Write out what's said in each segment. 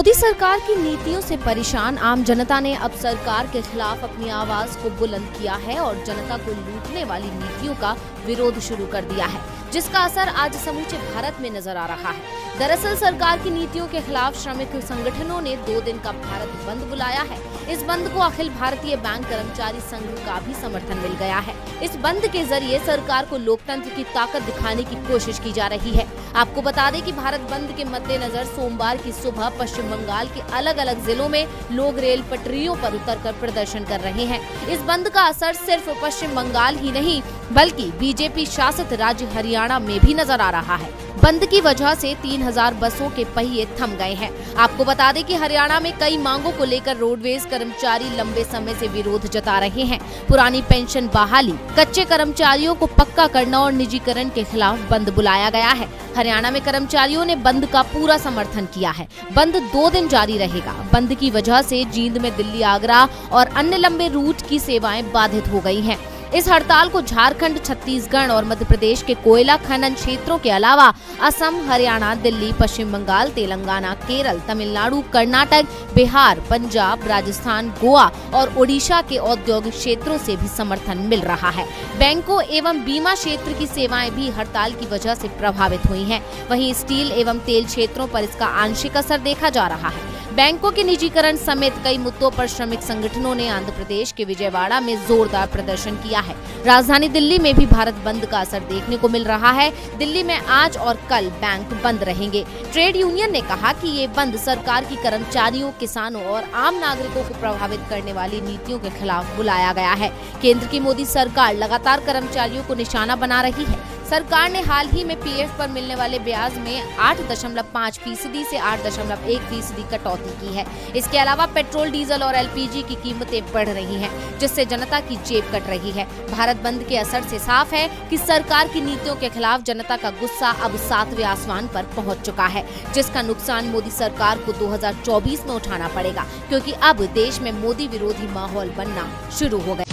मोदी सरकार की नीतियों से परेशान आम जनता ने अब सरकार के खिलाफ अपनी आवाज को बुलंद किया है और जनता को लूटने वाली नीतियों का विरोध शुरू कर दिया है, जिसका असर आज समूचे भारत में नजर आ रहा है। दरअसल सरकार की नीतियों के खिलाफ श्रमिक संगठनों ने 2 दिन का भारत बंद बुलाया है। इस बंद को अखिल भारतीय बैंक कर्मचारी संघ का भी समर्थन मिल गया है। इस बंद के जरिए सरकार को लोकतंत्र की ताकत दिखाने की कोशिश की जा रही है। आपको बता दें कि भारत बंद के मद्देनजर सोमवार की सुबह पश्चिम बंगाल के अलग अलग जिलों में लोग रेल पटरियों पर उतरकर प्रदर्शन कर रहे हैं। इस बंद का असर सिर्फ पश्चिम बंगाल ही नहीं बल्कि बीजेपी शासित राज्य हरियाणा में भी नजर आ रहा है। बंद की वजह से 3000 बसों के पहिए थम गए हैं। आपको बता दें कि हरियाणा में कई मांगों को लेकर रोडवेज कर्मचारी लंबे समय से विरोध जता रहे हैं। पुरानी पेंशन बहाली, कच्चे कर्मचारियों को पक्का करना और निजीकरण के खिलाफ बंद बुलाया गया है। हरियाणा में कर्मचारियों ने बंद का पूरा समर्थन किया है। बंद 2 दिन जारी रहेगा। बंद की वजह से जींद में दिल्ली, आगरा और अन्य लंबे रूट की सेवाएं बाधित हो गई हैं। इस हड़ताल को झारखंड, छत्तीसगढ़ और मध्य प्रदेश के कोयला खनन क्षेत्रों के अलावा असम, हरियाणा, दिल्ली, पश्चिम बंगाल, तेलंगाना, केरल, तमिलनाडु, कर्नाटक, बिहार, पंजाब, राजस्थान, गोवा और ओडिशा के औद्योगिक क्षेत्रों से भी समर्थन मिल रहा है। बैंकों एवं बीमा क्षेत्र की सेवाएं भी हड़ताल की वजह से प्रभावित हुई हैं। वहीं स्टील एवं तेल क्षेत्रों पर इसका आंशिक असर देखा जा रहा है। बैंकों के निजीकरण समेत कई मुद्दों पर श्रमिक संगठनों ने आंध्र प्रदेश के विजयवाड़ा में जोरदार प्रदर्शन किया है। राजधानी दिल्ली में भी भारत बंद का असर देखने को मिल रहा है। दिल्ली में आज और कल बैंक बंद रहेंगे। ट्रेड यूनियन ने कहा कि ये बंद सरकार की कर्मचारियों, किसानों और आम नागरिकों को प्रभावित करने वाली नीतियों के खिलाफ बुलाया गया है। केंद्र की मोदी सरकार लगातार कर्मचारियों को निशाना बना रही है। सरकार ने हाल ही में पीएफ पर मिलने वाले ब्याज में 8.5% से 8.1% कटौती की है। इसके अलावा पेट्रोल, डीजल और एलपीजी की कीमतें बढ़ रही हैं, जिससे जनता की जेब कट रही है। भारत बंद के असर से साफ है कि सरकार की नीतियों के खिलाफ जनता का गुस्सा अब 7वें आसमान पर पहुंच चुका है, जिसका नुकसान मोदी सरकार को 2024 में उठाना पड़ेगा, क्योंकि अब देश में मोदी विरोधी माहौल बनना शुरू हो गया।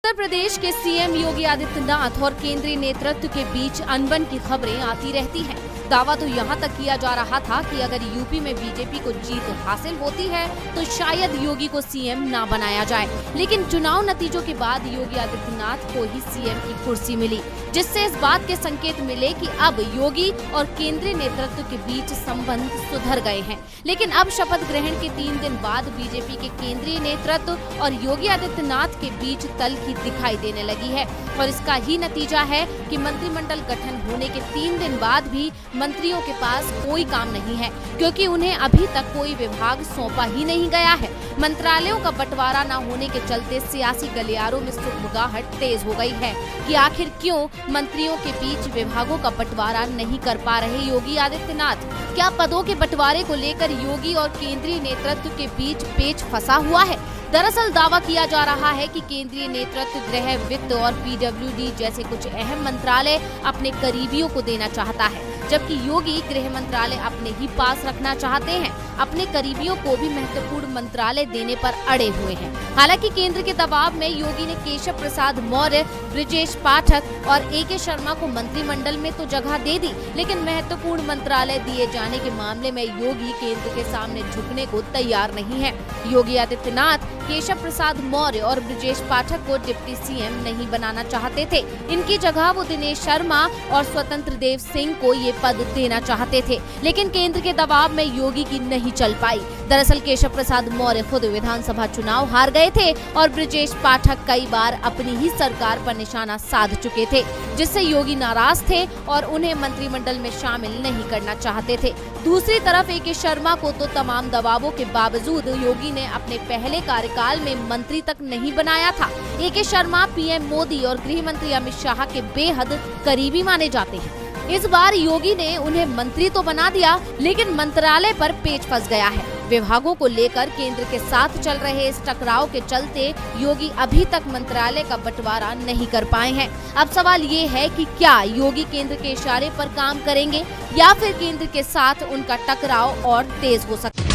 उत्तर प्रदेश के सीएम योगी आदित्यनाथ और केंद्रीय नेतृत्व के बीच अनबन की खबरें आती रहती हैं। दावा तो यहाँ तक किया जा रहा था कि अगर यूपी में बीजेपी को जीत हासिल होती है तो शायद योगी को सीएम ना बनाया जाए, लेकिन चुनाव नतीजों के बाद योगी आदित्यनाथ को ही सीएम की कुर्सी मिली, जिससे इस बात के संकेत मिले कि अब योगी और केंद्रीय नेतृत्व के बीच संबंध सुधर गए हैं। लेकिन अब शपथ ग्रहण के 3 दिन बाद बीजेपी के केंद्रीय नेतृत्व और योगी आदित्यनाथ के बीच तल्खी दिखाई देने लगी है और इसका ही नतीजा है कि मंत्रिमंडल गठन होने के 3 दिन बाद भी मंत्रियों के पास कोई काम नहीं है, क्योंकि उन्हें अभी तक कोई विभाग सौंपा ही नहीं गया है। मंत्रालयों का बंटवारा न होने के चलते सियासी गलियारों में सुगबुगाहट तेज हो गई है कि आखिर क्यों मंत्रियों के बीच विभागों का बंटवारा नहीं कर पा रहे योगी आदित्यनाथ। क्या पदों के बंटवारे को लेकर योगी और केंद्रीय नेतृत्व के बीच पेच फंसा हुआ है? दरअसल दावा किया जा रहा है कि केंद्रीय नेतृत्व गृह, वित्त और पीडब्ल्यूडी जैसे कुछ अहम मंत्रालय अपने करीबियों को देना चाहता है, जबकि योगी गृह मंत्रालय अपने ही पास रखना चाहते हैं। अपने करीबियों को भी महत्वपूर्ण मंत्रालय देने पर अड़े हुए हैं। हालांकि केंद्र के दबाव में योगी ने केशव प्रसाद मौर्य, ब्रजेश पाठक और AK शर्मा को मंत्रिमंडल में तो जगह दे दी, लेकिन महत्वपूर्ण मंत्रालय दिए जाने के मामले में योगी केंद्र के सामने झुकने को तैयार नहीं है। योगी आदित्यनाथ केशव प्रसाद मौर्य और ब्रजेश पाठक को डिप्टी सीएम नहीं बनाना चाहते थे। इनकी जगह वो दिनेश शर्मा और स्वतंत्र देव सिंह को ये पद देना चाहते थे, लेकिन केंद्र के दबाव में योगी की नहीं चल पाई। दरअसल केशव प्रसाद मौर्य खुद विधानसभा चुनाव हार गए थे और ब्रजेश पाठक कई बार अपनी ही सरकार पर निशाना साध चुके थे, जिससे योगी नाराज थे और उन्हें मंत्रिमंडल में शामिल नहीं करना चाहते थे। दूसरी तरफ AK शर्मा को तो तमाम दबावों के बावजूद योगी ने अपने पहले कार्यकाल में मंत्री तक नहीं बनाया था। AK शर्मा PM मोदी और गृह मंत्री अमित शाह के बेहद करीबी माने जाते हैं। इस बार योगी ने उन्हें मंत्री तो बना दिया, लेकिन मंत्रालय पर पेच फंस गया है। विभागों को लेकर केंद्र के साथ चल रहे इस टकराव के चलते योगी अभी तक मंत्रालय का बंटवारा नहीं कर पाए हैं। अब सवाल ये है कि क्या योगी केंद्र के इशारे पर काम करेंगे या फिर केंद्र के साथ उनका टकराव और तेज हो सकता है।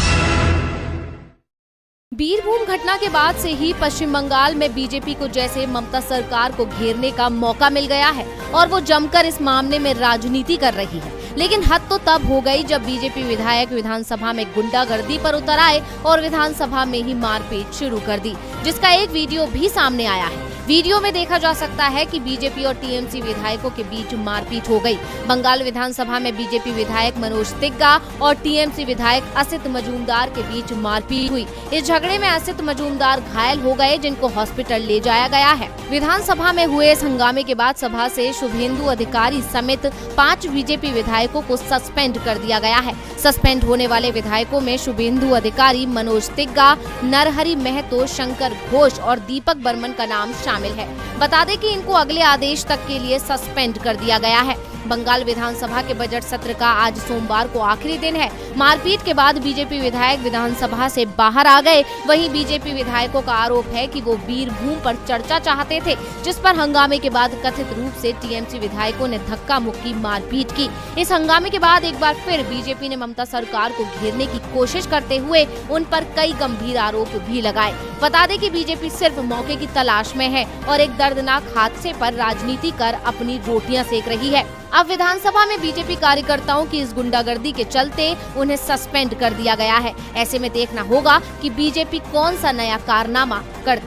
बीरभूम घटना के बाद से ही पश्चिम बंगाल में बीजेपी को जैसे ममता सरकार को घेरने का मौका मिल गया है और वो जमकर इस मामले में राजनीति कर रही है। लेकिन हद तो तब हो गई जब बीजेपी विधायक विधानसभा में गुंडागर्दी पर उतर आए और विधानसभा में ही मारपीट शुरू कर दी, जिसका एक वीडियो भी सामने आया है। वीडियो में देखा जा सकता है कि बीजेपी और टीएमसी विधायकों के बीच मारपीट हो गई। बंगाल विधानसभा में बीजेपी विधायक मनोज तिग्गा और टीएमसी विधायक असित मजूमदार के बीच मारपीट हुई। इस झगड़े में असित मजूमदार घायल हो गए, जिनको हॉस्पिटल ले जाया गया है। विधानसभा में हुए इस हंगामे के बाद सभा से शुभेंदु अधिकारी समेत 5 बीजेपी विधायकों को सस्पेंड कर दिया गया है। सस्पेंड होने वाले विधायकों में शुभेंदु अधिकारी, मनोज तिग्गा, नरहरि महतो, शंकर घोष और दीपक बर्मन का नाम शामिल है। बता दें कि इनको अगले आदेश तक के लिए सस्पेंड कर दिया गया है। बंगाल विधानसभा के बजट सत्र का आज सोमवार को आखिरी दिन है। मारपीट के बाद बीजेपी विधायक विधानसभा से बाहर आ गए। वहीं बीजेपी विधायकों का आरोप है कि वो वीरभूमि पर चर्चा चाहते थे, जिस पर हंगामे के बाद कथित रूप से टीएमसी विधायकों ने धक्का मुक्की मारपीट की। इस हंगामे के बाद एक बार फिर बीजेपी ने ममता सरकार को घेरने की कोशिश करते हुए उन पर कई गंभीर आरोप भी लगाए। बता दें कि बीजेपी सिर्फ मौके की तलाश में है और एक दर्दनाक हादसे पर राजनीति कर अपनी रोटियां सेक रही है। अब विधानसभा में बीजेपी कार्यकर्ताओं की इस गुंडागर्दी के चलते उन्हें सस्पेंड कर दिया गया है। ऐसे में देखना होगा कि बीजेपी कौन सा नया कारनामा करती